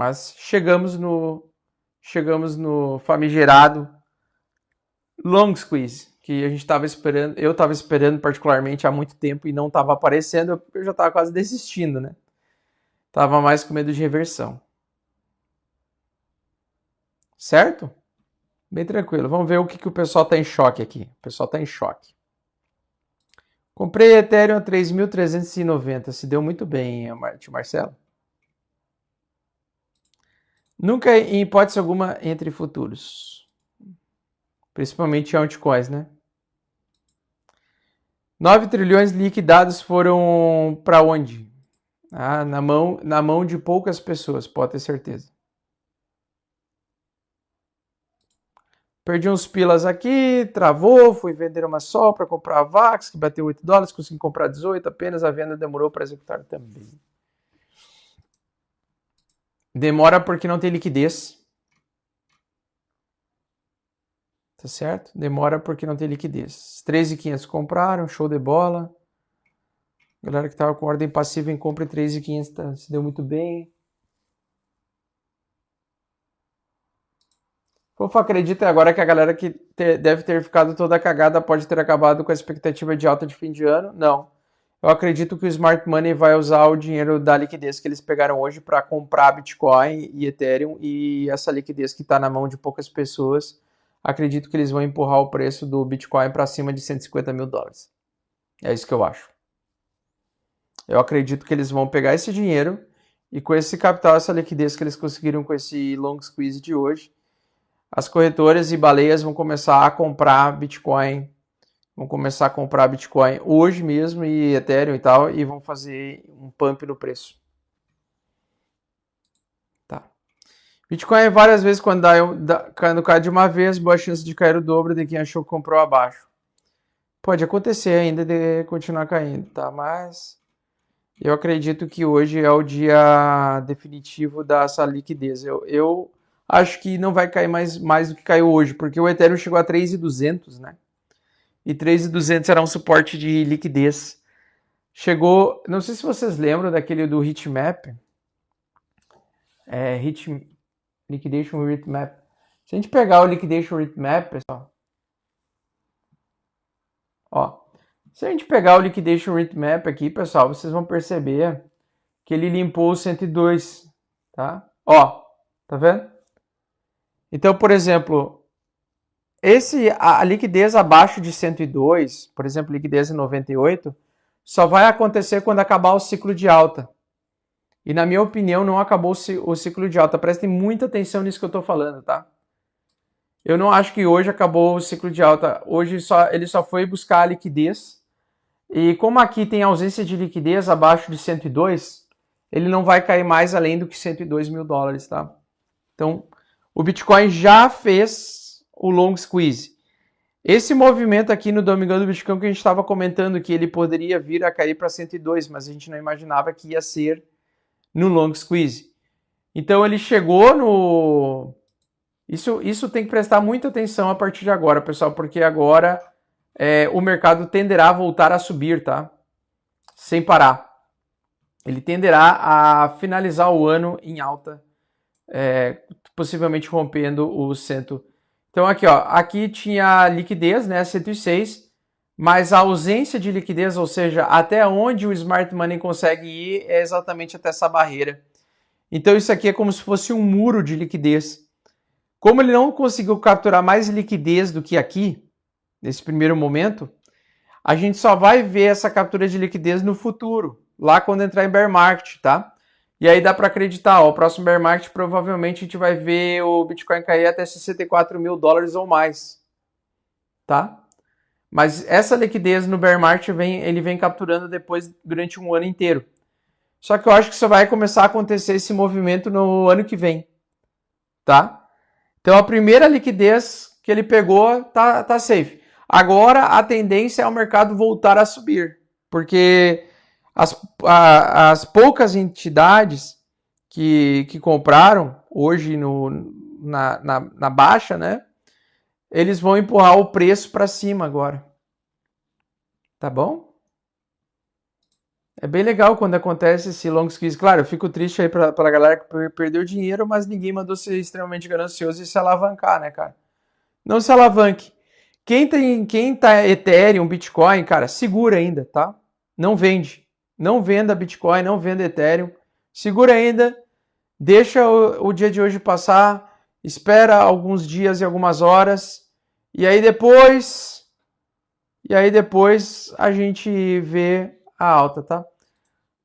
Mas chegamos no famigerado long squeeze, que a gente estava esperando, eu estava esperando particularmente há muito tempo e não estava aparecendo, eu já estava quase desistindo, né? Tava mais com medo de reversão. Certo? Bem tranquilo. Vamos ver o que o pessoal está em choque aqui. O pessoal está em choque. Comprei Ethereum a 3.390. Se deu muito bem, tio Marcelo. Nunca em hipótese alguma entre futuros. Principalmente altcoins, né? 9 trilhões liquidados foram para onde? Ah, na mão de poucas pessoas, pode ter certeza. Perdi uns pilas aqui, travou, fui vender uma só para comprar a VAX, que bateu $8, consegui comprar 18, apenas a venda demorou para executar também. Demora porque não tem liquidez. Tá certo? Demora porque não tem liquidez. 3.500 compraram, show de bola. Galera que tava com ordem passiva em compra em 3.500 tá, se deu muito bem. Fofa, acredita agora que a galera que deve ter ficado toda cagada pode ter acabado com a expectativa de alta de fim de ano? Não. Eu acredito que o Smart Money vai usar o dinheiro da liquidez que eles pegaram hoje para comprar Bitcoin e Ethereum, e essa liquidez que está na mão de poucas pessoas, acredito que eles vão empurrar o preço do Bitcoin para cima de $150 mil. É isso que eu acho. Eu acredito que eles vão pegar esse dinheiro e com esse capital, essa liquidez que eles conseguiram com esse long squeeze de hoje, as corretoras e baleias vão começar a comprar Bitcoin. Vão começar a comprar Bitcoin hoje mesmo e Ethereum e tal, e vão fazer um pump no preço. Tá. Bitcoin várias vezes quando cai de uma vez, boa chance de cair o dobro de quem achou que comprou abaixo. Pode acontecer ainda de continuar caindo, tá? Mas eu acredito que hoje é o dia definitivo dessa liquidez. Eu acho que não vai cair mais do que caiu hoje, porque o Ethereum chegou a 3.200, né? E 3.200 era um suporte de liquidez. Chegou, não sei se vocês lembram daquele do Heatmap. Liquidation Heatmap. Se a gente pegar o Liquidation Heatmap, pessoal. Ó, se a gente pegar o Liquidation Heatmap aqui, pessoal, vocês vão perceber que ele limpou o 102, tá? Ó, tá vendo? Então, por exemplo, a liquidez abaixo de 102, por exemplo, liquidez em 98, só vai acontecer quando acabar o ciclo de alta. E na minha opinião, não acabou o ciclo de alta. Prestem muita atenção nisso que eu estou falando, tá? Eu não acho que hoje acabou o ciclo de alta. Hoje ele só foi buscar a liquidez. E como aqui tem ausência de liquidez abaixo de 102, ele não vai cair mais além do que $102 mil, tá? Então, o Bitcoin já fez o long squeeze. Esse movimento aqui no Domingão do Bitcoin que a gente estava comentando que ele poderia vir a cair para 102, mas a gente não imaginava que ia ser no long squeeze. Então ele chegou no... Isso tem que prestar muita atenção a partir de agora, pessoal, porque agora o mercado tenderá a voltar a subir, tá? Sem parar. Ele tenderá a finalizar o ano em alta, possivelmente rompendo o 100. Então aqui, ó, aqui tinha liquidez, né, 106, mas a ausência de liquidez, ou seja, até onde o Smart Money consegue ir é exatamente até essa barreira. Então isso aqui é como se fosse um muro de liquidez. Como ele não conseguiu capturar mais liquidez do que aqui, nesse primeiro momento, a gente só vai ver essa captura de liquidez no futuro, lá quando entrar em bear market, tá? E aí dá para acreditar, ó, o próximo bear market provavelmente a gente vai ver o Bitcoin cair até $64 mil ou mais, tá? Mas essa liquidez no bear market ele vem capturando depois durante um ano inteiro. Só que eu acho que só vai começar a acontecer esse movimento no ano que vem, tá? Então a primeira liquidez que ele pegou tá safe. Agora a tendência é o mercado voltar a subir, porque as poucas entidades que compraram hoje na baixa, né? Eles vão empurrar o preço para cima agora. Tá bom? É bem legal quando acontece esse long squeeze. Claro, eu fico triste aí pra galera que perdeu dinheiro, mas ninguém mandou ser extremamente ganancioso e se alavancar, né, cara? Não se alavanque. Quem tá Ethereum, Bitcoin, cara, segura ainda, tá? Não vende. Não venda Bitcoin, não venda Ethereum. Segura ainda. Deixa o dia de hoje passar. Espera alguns dias e algumas horas. E aí depois a gente vê a alta, tá?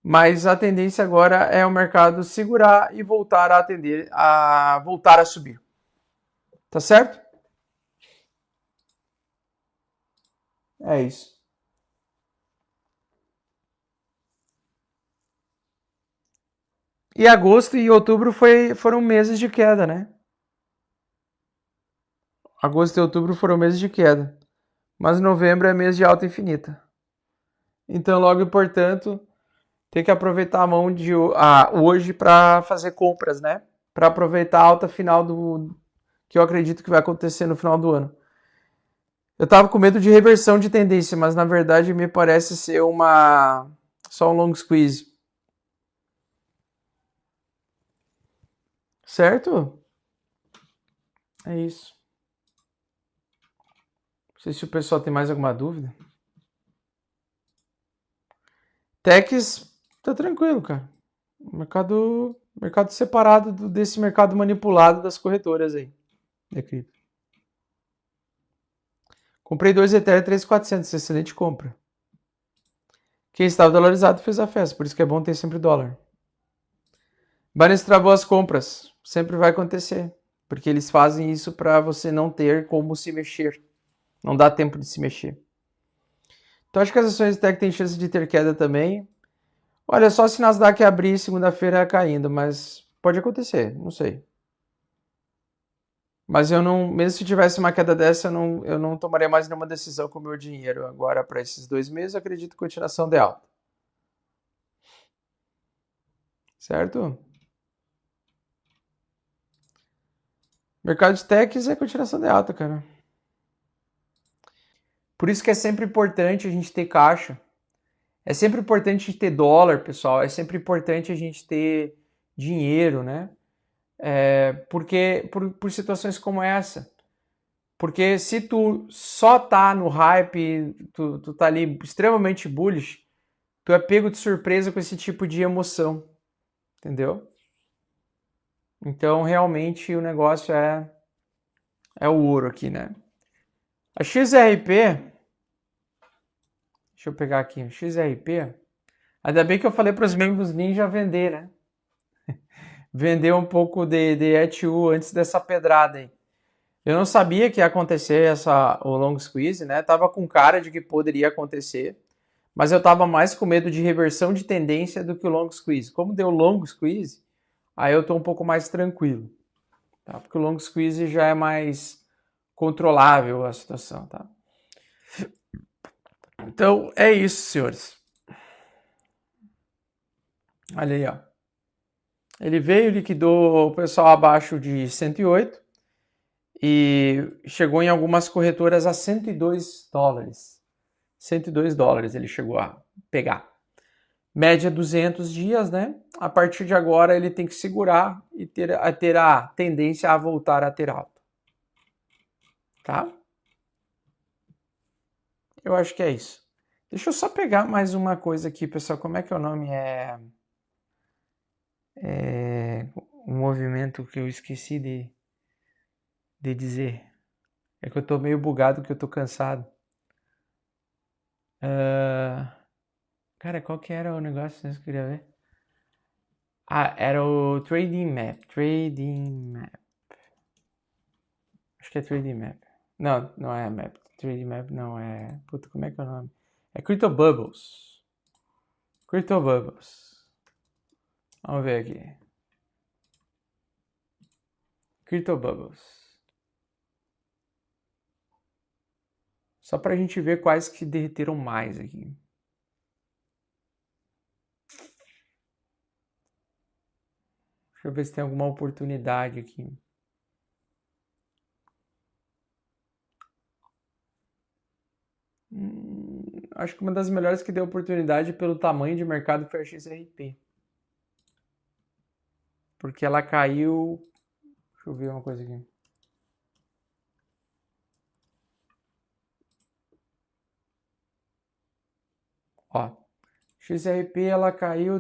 Mas a tendência agora é o mercado segurar e voltar a atender, a voltar a subir. Tá certo? É isso. E agosto e outubro foram meses de queda, né? Agosto e outubro foram meses de queda. Mas novembro é mês de alta infinita. Então, logo e portanto, tem que aproveitar a mão de hoje para fazer compras, né? Para aproveitar a alta final do que eu acredito que vai acontecer no final do ano. Eu tava com medo de reversão de tendência, mas na verdade me parece ser uma só um long squeeze. Certo? É isso. Não sei se o pessoal tem mais alguma dúvida. Techs tá tranquilo, cara. Mercado separado desse mercado manipulado das corretoras aí. De cripto. Comprei 2 Ethereum 3.400, excelente compra. Quem estava dolarizado fez a festa, por isso que é bom ter sempre dólar. Binance travou as compras, sempre vai acontecer, porque eles fazem isso para você não ter como se mexer. Não dá tempo de se mexer. Então acho que as ações de tech têm chance de ter queda também. Olha, só se Nasdaq abrir segunda-feira caindo, mas pode acontecer, não sei. Mas eu não, mesmo se tivesse uma queda dessa, eu não tomaria mais nenhuma decisão com o meu dinheiro agora para esses 2 meses. Eu acredito em continuação de alta. Certo? Mercado de techs é continuação de alta, cara. Por isso que é sempre importante a gente ter caixa. É sempre importante a gente ter dólar, pessoal. É sempre importante a gente ter dinheiro, né? Porque por situações como essa. Porque se tu só tá no hype, tu tá ali extremamente bullish, tu é pego de surpresa com esse tipo de emoção, entendeu? Então, realmente, o negócio é o ouro aqui, né? A XRP, deixa eu pegar aqui, XRP, ainda bem que eu falei para os membros Ninja vender, né? Vender um pouco de ETU antes dessa pedrada aí. Eu não sabia que ia acontecer o long squeeze, né? Tava com cara de que poderia acontecer, mas eu tava mais com medo de reversão de tendência do que o long squeeze. Como deu long squeeze, aí eu tô um pouco mais tranquilo, tá? Porque o long squeeze já é mais controlável a situação, tá? Então é isso, senhores. Olha aí, ó. Ele veio, liquidou o pessoal abaixo de 108 e chegou em algumas corretoras a US$ 102. US$ 102 ele chegou a pegar. Média 200 dias, né? A partir de agora ele tem que segurar e ter a tendência a voltar a ter alta. Tá? Eu acho que é isso. Deixa eu só pegar mais uma coisa aqui, pessoal. Como é que é o nome? Um movimento que eu esqueci de dizer. É que eu tô meio bugado, que eu tô cansado. Cara, qual que era o negócio que eu queria ver? Ah, era o Trading Map. Trading Map. Acho que é Trading Map. Não, não é Map. Trading Map não é. Puta, como é que é o nome? É Crypto Bubbles. Crypto Bubbles. Vamos ver aqui. Crypto Bubbles. Só pra gente ver quais que derreteram mais aqui. Deixa eu ver se tem alguma oportunidade aqui. acho que uma das melhores que deu oportunidade pelo tamanho de mercado foi a XRP. Porque ela caiu... Deixa eu ver uma coisa aqui. Ó, XRP ela caiu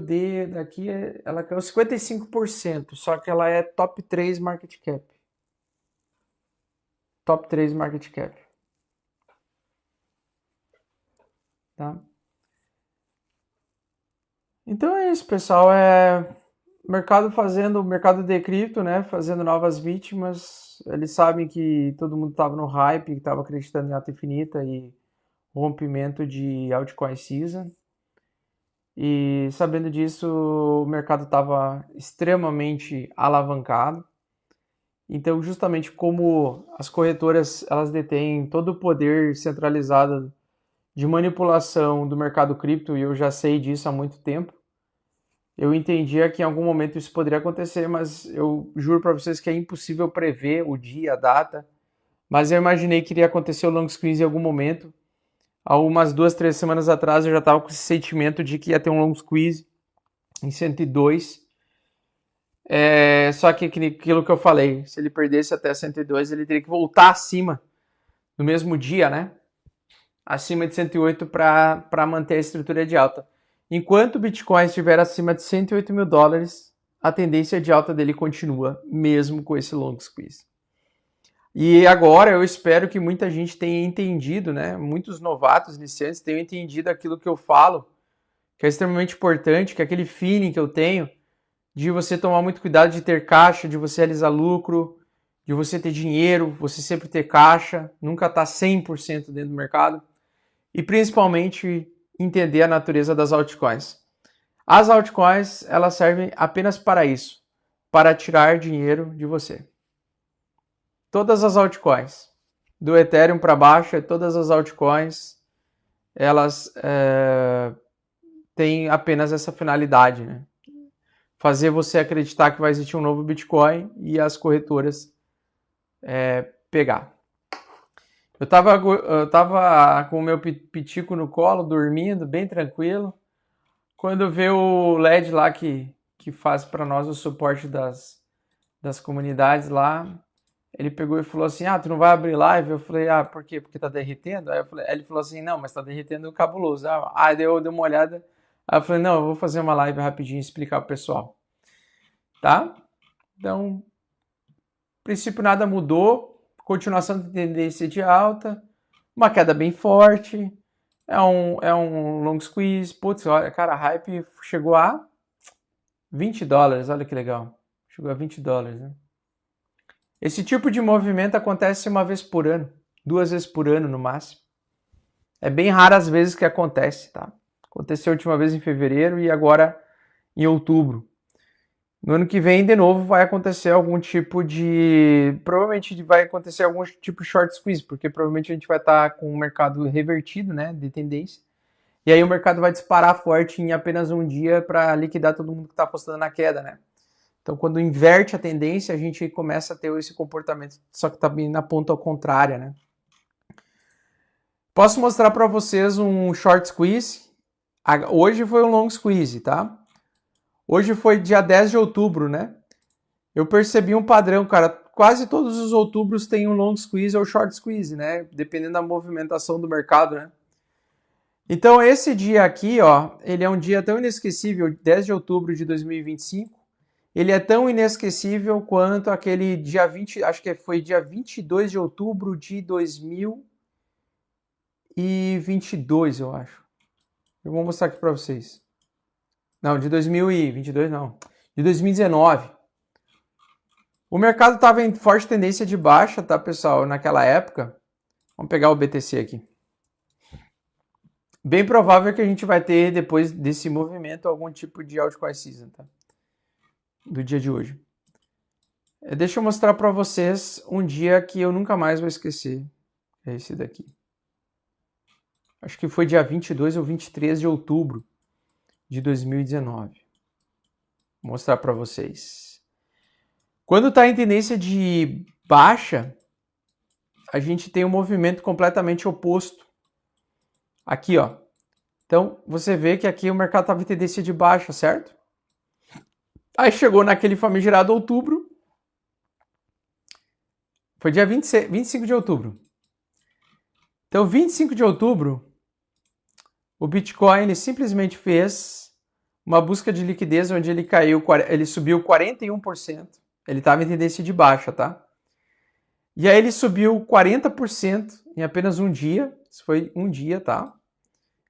ela caiu 55%, só que ela é top 3 market cap. Top 3 market cap. Tá? Então é isso, pessoal. Mercado de cripto, né? Fazendo novas vítimas. Eles sabem que todo mundo estava no hype, que estava acreditando em alta infinita e rompimento de altcoin season. E sabendo disso, o mercado estava extremamente alavancado. Então, justamente como as corretoras elas detêm todo o poder centralizado de manipulação do mercado cripto, e eu já sei disso há muito tempo, eu entendia que em algum momento isso poderia acontecer, mas eu juro para vocês que é impossível prever o dia, a data. Mas eu imaginei que iria acontecer o long squeeze em algum momento. Há umas 2, 3 semanas atrás eu já estava com esse sentimento de que ia ter um long squeeze em 102. Só que aquilo que eu falei, se ele perdesse até 102, ele teria que voltar acima no mesmo dia, né? Acima de 108 para manter a estrutura de alta. Enquanto o Bitcoin estiver acima de 108 mil dólares, a tendência de alta dele continua, mesmo com esse long squeeze. E agora eu espero que muita gente tenha entendido, né? Muitos novatos iniciantes tenham entendido aquilo que eu falo, que é extremamente importante, que é aquele feeling que eu tenho de você tomar muito cuidado de ter caixa, de você realizar lucro, de você ter dinheiro, você sempre ter caixa, nunca estar 100% dentro do mercado. E principalmente entender a natureza das altcoins. As altcoins, elas servem apenas para isso, para tirar dinheiro de você. Todas as altcoins, do Ethereum para baixo, todas as altcoins, elas têm apenas essa finalidade, né? Fazer você acreditar que vai existir um novo Bitcoin e as corretoras pegar. Eu tava com o meu pitico no colo, dormindo, bem tranquilo. Quando vê o LED lá que faz para nós o suporte das comunidades lá, ele pegou e falou assim, tu não vai abrir live? Eu falei, por quê? Porque tá derretendo? Aí ele falou assim, não, mas tá derretendo cabuloso. Deu uma olhada. Aí eu falei, não, eu vou fazer uma live rapidinho e explicar pro pessoal. Tá? Então, no princípio nada mudou. Continuação de tendência de alta. Uma queda bem forte. É um long squeeze. Putz, olha, cara, a hype chegou a $20. Olha que legal. Chegou a $20, né? Esse tipo de movimento acontece uma vez por ano. 2 vezes por ano, no máximo. É bem raro as vezes que acontece, tá? Aconteceu a última vez em fevereiro e agora em outubro. No ano que vem, de novo, vai acontecer algum tipo de... Provavelmente vai acontecer algum tipo de short squeeze, porque provavelmente a gente vai estar com o mercado revertido, né, de tendência. E aí o mercado vai disparar forte em apenas um dia para liquidar todo mundo que está apostando na queda, né? Então, quando inverte a tendência, a gente começa a ter esse comportamento, só que está bem na ponta contrária, né? Posso mostrar para vocês um short squeeze. Hoje foi um long squeeze, tá? Hoje foi dia 10 de outubro, né? Eu percebi um padrão, cara. Quase todos os outubros tem um long squeeze ou short squeeze, né? Dependendo da movimentação do mercado, né? Então, esse dia aqui, ó, ele é um dia tão inesquecível, 10 de outubro de 2025. Ele é tão inesquecível quanto aquele dia 20, acho que foi dia 22 de outubro de 2022, eu acho. Eu vou mostrar aqui para vocês. Não, de 2022 não. De 2019. O mercado estava em forte tendência de baixa, tá, pessoal? Naquela época. Vamos pegar o BTC aqui. Bem provável que a gente vai ter, depois desse movimento, algum tipo de altcoin season, tá? Do dia de hoje. Deixa eu mostrar para vocês um dia que eu nunca mais vou esquecer. É esse daqui. Acho que foi dia 22 ou 23 de outubro de 2019. Vou mostrar para vocês. Quando está em tendência de baixa, a gente tem um movimento completamente oposto. Aqui, ó. Então, você vê que aqui o mercado estava em tendência de baixa, certo? Aí chegou naquele famigerado outubro. Foi dia 25 de outubro. Então, 25 de outubro, o Bitcoin ele simplesmente fez uma busca de liquidez onde ele subiu 41%. Ele estava em tendência de baixa, tá? E aí ele subiu 40% em apenas um dia. Isso foi um dia, tá?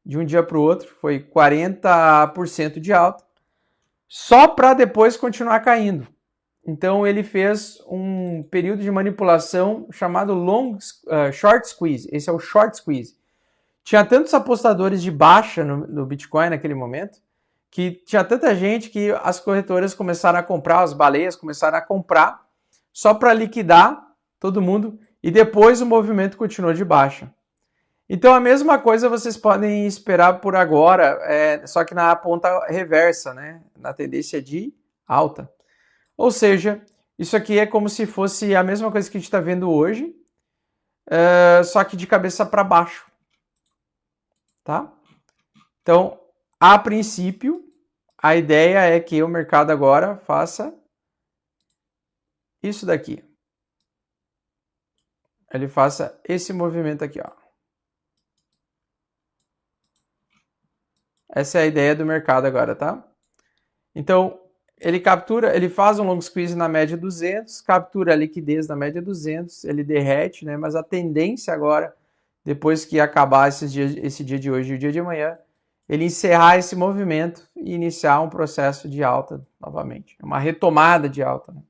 De um dia para o outro, foi 40% de alta. Só para depois continuar caindo. Então ele fez um período de manipulação chamado short squeeze. Esse é o short squeeze. Tinha tantos apostadores de baixa no Bitcoin naquele momento, que tinha tanta gente que as corretoras começaram a comprar, as baleias começaram a comprar, só para liquidar todo mundo, e depois o movimento continuou de baixa. Então a mesma coisa vocês podem esperar por agora, só que na ponta reversa, né? Na tendência de alta. Ou seja, isso aqui é como se fosse a mesma coisa que a gente está vendo hoje, só que de cabeça para baixo. Tá? Então, a princípio, a ideia é que o mercado agora faça isso daqui. Ele faça esse movimento aqui, ó. Essa é a ideia do mercado agora, tá? Então, ele faz um long squeeze na média 200, captura a liquidez na média 200, ele derrete, né? Mas a tendência agora, depois que acabar esse dia de hoje e o dia de amanhã, ele encerrar esse movimento e iniciar um processo de alta novamente, uma retomada de alta. Né?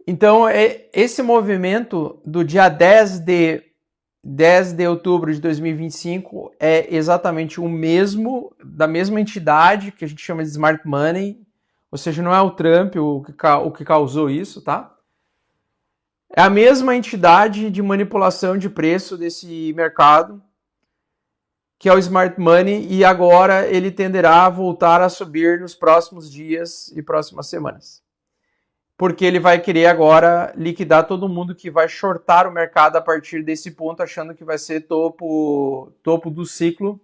Então, esse movimento do dia 10 de outubro de 2025 é exatamente o mesmo, da mesma entidade que a gente chama de Smart Money, ou seja, não é o Trump o que causou isso, tá? É a mesma entidade de manipulação de preço desse mercado, que é o Smart Money, e agora ele tenderá a voltar a subir nos próximos dias e próximas semanas. Porque ele vai querer agora liquidar todo mundo que vai shortar o mercado a partir desse ponto, achando que vai ser topo do ciclo.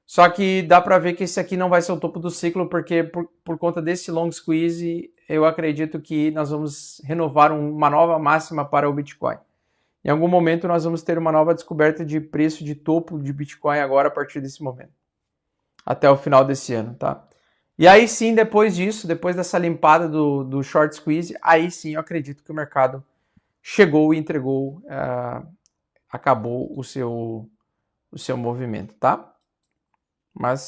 Só que dá para ver que esse aqui não vai ser o topo do ciclo, porque por conta desse long squeeze, eu acredito que nós vamos renovar uma nova máxima para o Bitcoin. Em algum momento nós vamos ter uma nova descoberta de preço de topo de Bitcoin agora a partir desse momento. Até o final desse ano, tá? E aí sim, depois disso, depois dessa limpada do short squeeze, aí sim eu acredito que o mercado chegou e entregou, acabou o seu movimento, tá? Mas